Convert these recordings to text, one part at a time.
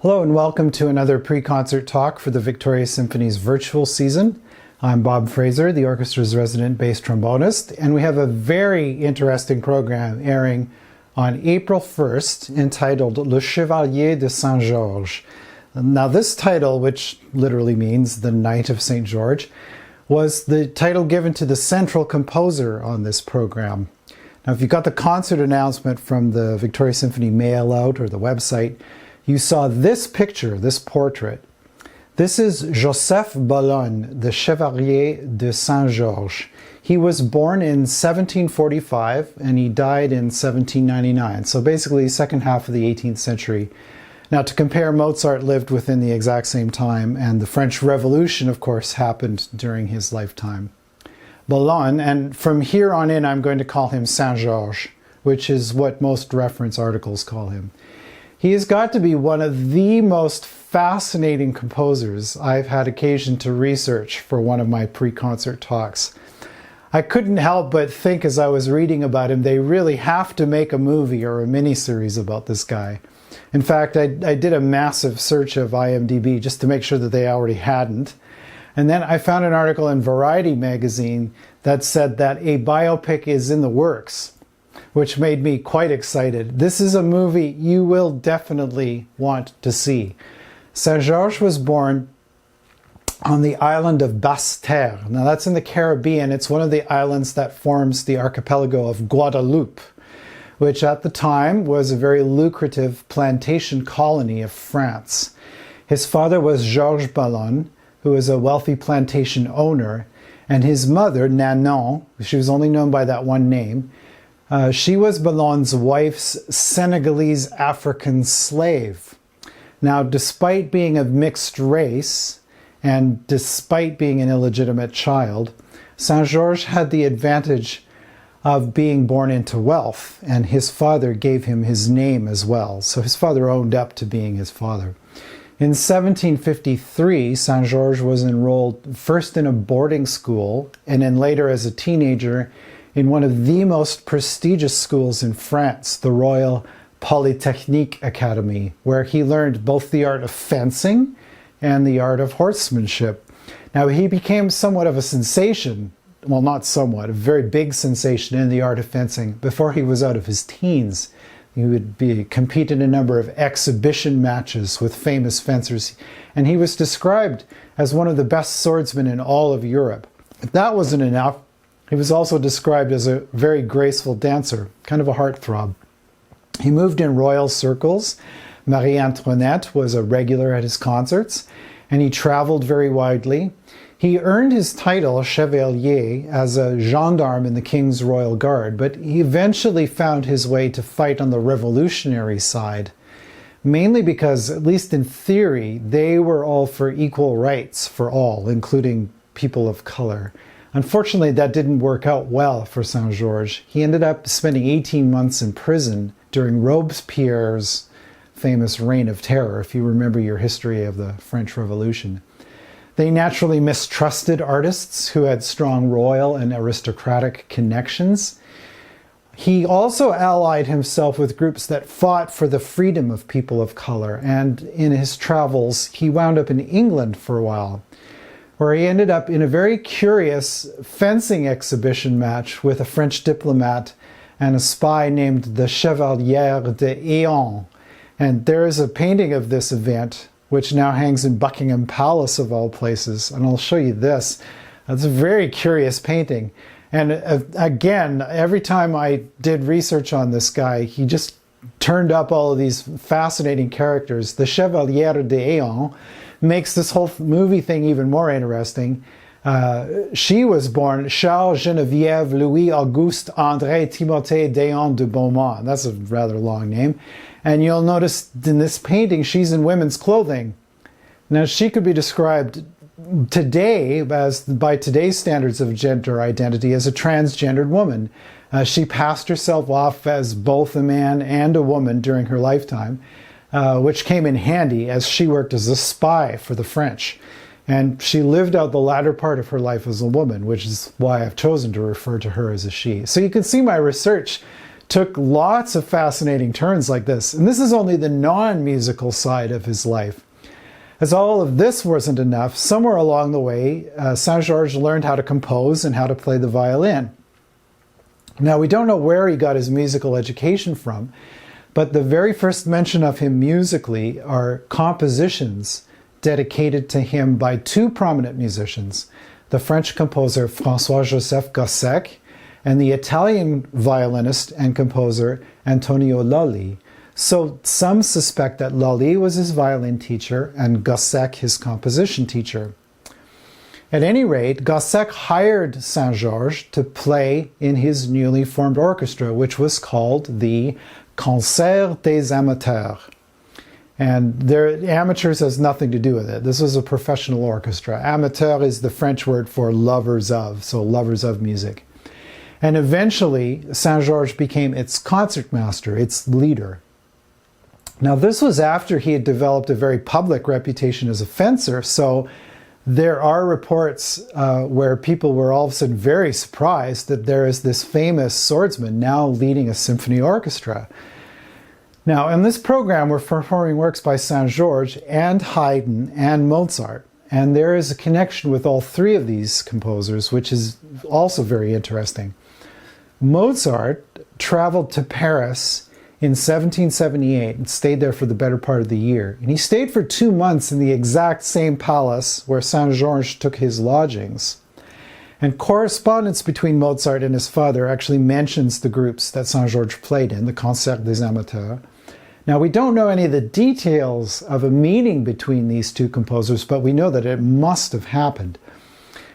Hello and welcome to another pre-concert talk for the Victoria Symphony's virtual season. I'm Bob Fraser, the orchestra's resident bass trombonist, and we have a very interesting program airing on April 1st entitled Le Chevalier de Saint-Georges. Now this title, which literally means the Knight of St. George, was the title given to the central composer on this program. Now if you got the concert announcement from the Victoria Symphony mail out or the website, you saw this picture, this portrait. This is Joseph Bologne, the Chevalier de Saint-Georges. He was born in 1745 and he died in 1799, so basically second half of the 18th century. Now to compare, Mozart lived within the exact same time, and the French Revolution, of course, happened during his lifetime. Bologne, and from here on in I'm going to call him Saint-Georges, which is what most reference articles call him. He has got to be one of the most fascinating composers I've had occasion to research for one of my pre-concert talks. I couldn't help but think as I was reading about him, they really have to make a movie or a miniseries about this guy. In fact, I did a massive search of IMDb just to make sure that they already hadn't. And then I found an article in Variety magazine that said that a biopic is in the works, which made me quite excited. This is a movie you will definitely want to see. Saint-Georges was born on the island of Basse-Terre. Now that's in the Caribbean. It's one of the islands that forms the archipelago of Guadeloupe, which at the time was a very lucrative plantation colony of France. His father was Georges Bologne, who was a wealthy plantation owner, and his mother, Nanon, she was only known by that one name, she was Bologne's wife's Senegalese African slave. Now, despite being of mixed race, and despite being an illegitimate child, Saint-Georges had the advantage of being born into wealth, and his father gave him his name as well. So his father owned up to being his father. In 1753, Saint-Georges was enrolled first in a boarding school, and then later as a teenager in one of the most prestigious schools in France, the Royal Polytechnique Academy, where he learned both the art of fencing and the art of horsemanship. Now he became somewhat of a sensation, well not somewhat, a very big sensation in the art of fencing before he was out of his teens. He would compete in a number of exhibition matches with famous fencers, and he was described as one of the best swordsmen in all of Europe. If that wasn't enough, he was also described as a very graceful dancer, kind of a heartthrob. He moved in royal circles. Marie Antoinette was a regular at his concerts, and he traveled very widely. He earned his title, Chevalier, as a gendarme in the King's Royal Guard, but he eventually found his way to fight on the revolutionary side, mainly because, at least in theory, they were all for equal rights for all, including people of color. Unfortunately, that didn't work out well for Saint-Georges. He ended up spending 18 months in prison during Robespierre's famous Reign of Terror, if you remember your history of the French Revolution. They naturally mistrusted artists who had strong royal and aristocratic connections. He also allied himself with groups that fought for the freedom of people of color, and in his travels, he wound up in England for a while, where he ended up in a very curious fencing exhibition match with a French diplomat and a spy named the Chevalier de Saint-Georges. And there is a painting of this event, which now hangs in Buckingham Palace of all places, and I'll show you this. It's a very curious painting. And again, every time I did research on this guy, he just turned up all of these fascinating characters. The Chevalier de Saint-Georges makes this whole movie thing even more interesting. She was born Charles Geneviève Louis Auguste André Timothée Déon de Beaumont. That's a rather long name. And you'll notice in this painting, she's in women's clothing. Now she could be described today, as by today's standards of gender identity, as a transgendered woman. She passed herself off as both a man and a woman during her lifetime, which came in handy as she worked as a spy for the French. And she lived out the latter part of her life as a woman, which is why I've chosen to refer to her as a she. So you can see my research took lots of fascinating turns like this. And this is only the non-musical side of his life. As all of this wasn't enough, somewhere along the way, Saint-Georges learned how to compose and how to play the violin. Now, we don't know where he got his musical education from, but the very first mention of him musically are compositions dedicated to him by two prominent musicians, the French composer François-Joseph Gossec and the Italian violinist and composer Antonio Lolli. So some suspect that Lolli was his violin teacher and Gossec his composition teacher. At any rate, Gossec hired Saint-Georges to play in his newly formed orchestra, which was called the Concert des Amateurs. And amateurs has nothing to do with it. This was a professional orchestra. Amateur is the French word for lovers of, so lovers of music. And eventually, Saint-Georges became its concertmaster, its leader. Now, this was after he had developed a very public reputation as a fencer, so there are reports where people were all of a sudden very surprised that there is this famous swordsman now leading a symphony orchestra. Now, in this program, we're performing works by Saint-Georges and Haydn and Mozart. And there is a connection with all three of these composers, which is also very interesting. Mozart traveled to Paris in 1778 and stayed there for the better part of the year. And he stayed for 2 months in the exact same palace where Saint-Georges took his lodgings. And correspondence between Mozart and his father actually mentions the groups that Saint-Georges played in, the Concert des Amateurs. Now, we don't know any of the details of a meeting between these two composers, but we know that it must have happened.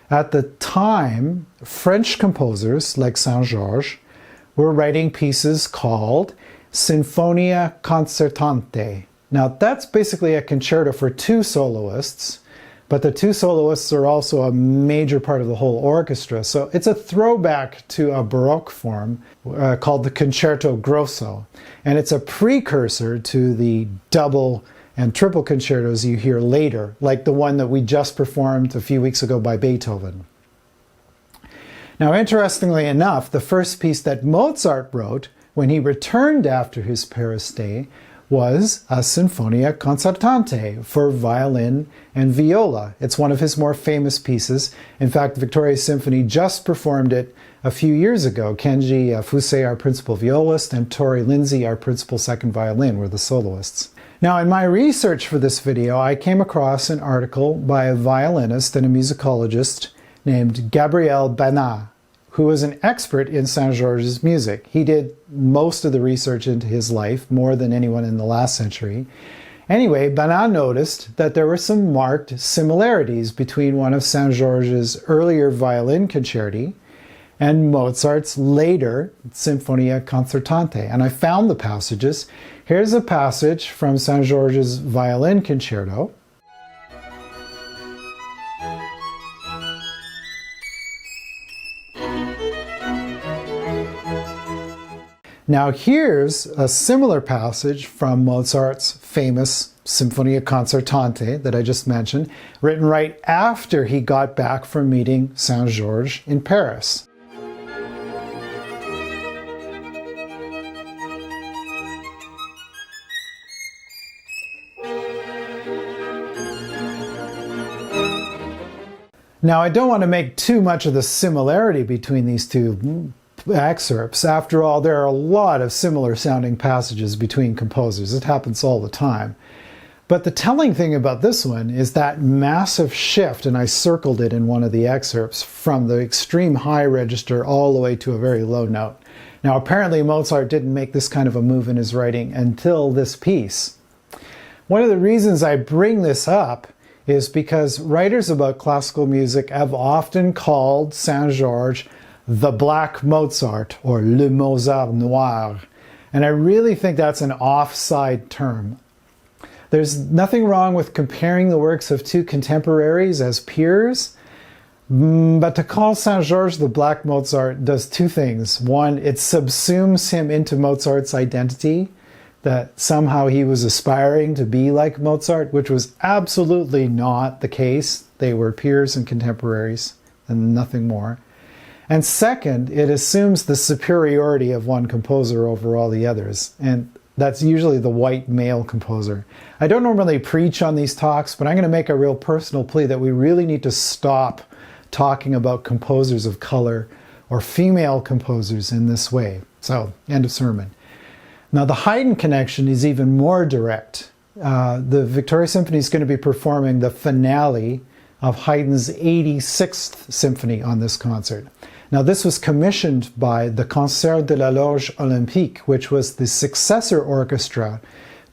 At the time, French composers like Saint-Georges were writing pieces called Sinfonia Concertante. Now, that's basically a concerto for two soloists, but the two soloists are also a major part of the whole orchestra. So it's a throwback to a Baroque form called the Concerto Grosso. And it's a precursor to the double and triple concertos you hear later, like the one that we just performed a few weeks ago by Beethoven. Now, interestingly enough, the first piece that Mozart wrote when he returned after his Paris stay was a Sinfonia Concertante for violin and viola. It's one of his more famous pieces. In fact, Victoria's Symphony just performed it a few years ago. Kenji Fusei, our principal violist, and Tori Lindsay, our principal second violin, were the soloists. Now, in my research for this video, I came across an article by a violinist and a musicologist named Gabriel Banat, who was an expert in Saint-Georges' music. He did most of the research into his life, more than anyone in the last century. Anyway, Banat noticed that there were some marked similarities between one of Saint-Georges' earlier violin concerti and Mozart's later Sinfonia Concertante. And I found the passages. Here's a passage from Saint-Georges' violin concerto. Now here's a similar passage from Mozart's famous Sinfonia Concertante that I just mentioned, written right after he got back from meeting Saint-Georges in Paris. Now, I don't want to make too much of the similarity between these two excerpts. After all, there are a lot of similar sounding passages between composers. It happens all the time. But the telling thing about this one is that massive shift, and I circled it in one of the excerpts, from the extreme high register all the way to a very low note. Now, apparently Mozart didn't make this kind of a move in his writing until this piece. One of the reasons I bring this up is because writers about classical music have often called Saint-Georges the Black Mozart, or Le Mozart Noir. And I really think that's an offside term. There's nothing wrong with comparing the works of two contemporaries as peers, but to call Saint-Georges the Black Mozart does two things. One, it subsumes him into Mozart's identity, that somehow he was aspiring to be like Mozart, which was absolutely not the case. They were peers and contemporaries and nothing more. And second, it assumes the superiority of one composer over all the others. And that's usually the white male composer. I don't normally preach on these talks, but I'm going to make a real personal plea that we really need to stop talking about composers of color or female composers in this way. So, end of sermon. Now, the Haydn connection is even more direct. The Victoria Symphony is going to be performing the finale of Haydn's 86th symphony on this concert. Now, this was commissioned by the Concert de la Loge Olympique, which was the successor orchestra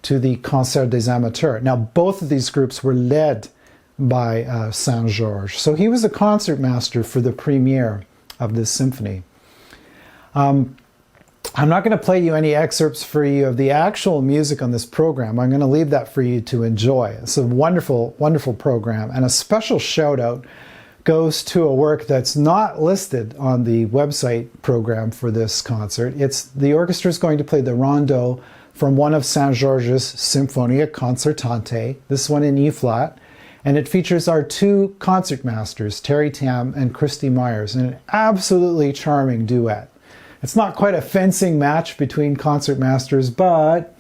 to the Concert des Amateurs. Now, both of these groups were led by Saint-Georges. So he was a concertmaster for the premiere of this symphony. I'm not going to play you any excerpts for you of the actual music on this program. I'm going to leave that for you to enjoy. It's a wonderful, wonderful program. And a special shout out goes to a work that's not listed on the website program for this concert. The orchestra is going to play the rondo from one of Saint-Georges' Symphonia Concertante, this one in E-flat, and it features our two concertmasters, Terry Tam and Christy Myers, in an absolutely charming duet. It's not quite a fencing match between concertmasters, but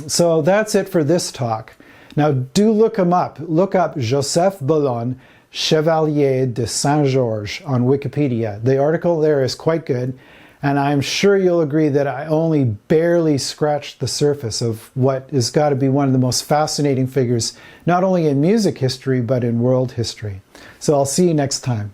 so that's it for this talk. Now do look him up. Look up Joseph Boulogne, Chevalier de Saint-Georges on Wikipedia. The article there is quite good, and I'm sure you'll agree that I only barely scratched the surface of what has got to be one of the most fascinating figures, not only in music history, but in world history. So I'll see you next time.